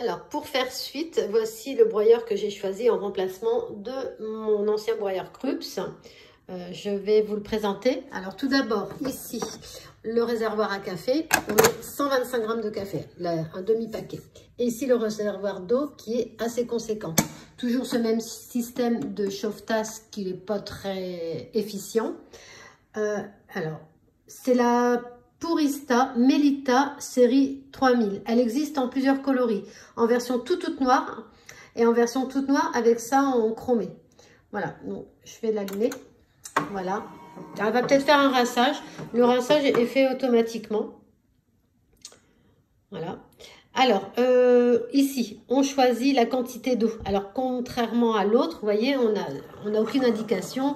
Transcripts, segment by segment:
Alors, pour faire suite, voici le broyeur que j'ai choisi en remplacement de mon ancien broyeur Krups. Je vais vous le présenter. Alors, tout d'abord, ici, le réservoir à café. On met 125 grammes de café, un demi-paquet. Et ici, le réservoir d'eau qui est assez conséquent. Toujours ce même système de chauffe-tasse qui n'est pas très efficient. Alors, c'est la Purista Melita série 3000. Elle existe en plusieurs coloris, en version toute noire et en version toute noire avec ça en chromé. Voilà, donc je vais l'allumer. Voilà, elle va peut-être faire un rinçage. Le rinçage est fait automatiquement. Voilà. Alors, ici, on choisit la quantité d'eau. Alors, contrairement à l'autre, vous voyez, on n'a aucune indication.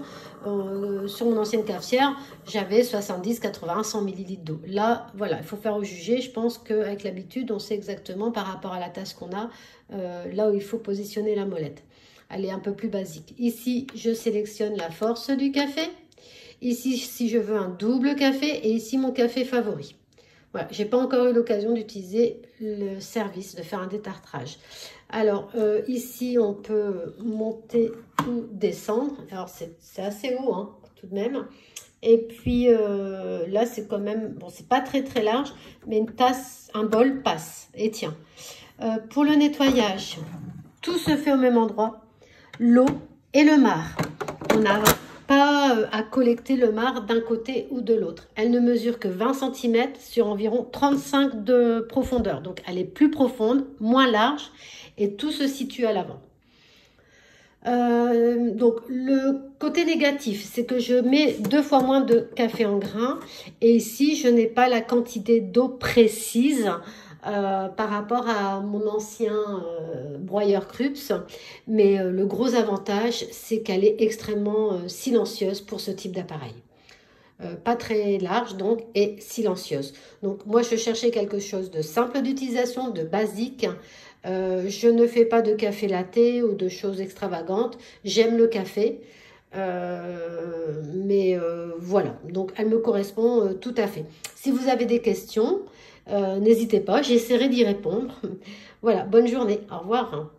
Sur mon ancienne cafetière, j'avais 70, 80, 100 ml d'eau. Là, voilà, il faut faire au jugé. Je pense qu'avec l'habitude, on sait exactement par rapport à la tasse qu'on a, là où il faut positionner la molette. Elle est un peu plus basique. Ici, je sélectionne la force du café. Ici, si je veux un double café. Et ici, mon café favori. Voilà, j'ai pas encore eu l'occasion d'utiliser le service, de faire un détartrage. Alors, ici, on peut monter ou descendre. Alors, c'est assez haut, hein, tout de même. Et puis, là, c'est quand même... Bon, c'est pas très large, mais une tasse, un bol passe et tient. Pour le nettoyage, tout se fait au même endroit. L'eau et le marc. On n'a pas à collecter le marc d'un côté ou de l'autre. Elle ne mesure que 20 cm sur environ 35 de profondeur. Donc, elle est plus profonde, moins large et tout se situe à l'avant. Donc, le côté négatif, c'est que je mets 2 fois moins de café en grains. Et ici, je n'ai pas la quantité d'eau précise par rapport à mon ancien broyeur Krups, mais le gros avantage, c'est qu'elle est extrêmement silencieuse pour ce type d'appareil. Pas très large donc et silencieuse. Donc moi je cherchais quelque chose de simple d'utilisation, de basique. Je ne fais pas de café latte ou de choses extravagantes. J'aime le café. Mais voilà, donc elle me correspond tout à fait. Si vous avez des questions, n'hésitez pas, j'essaierai d'y répondre. Voilà, bonne journée, au revoir.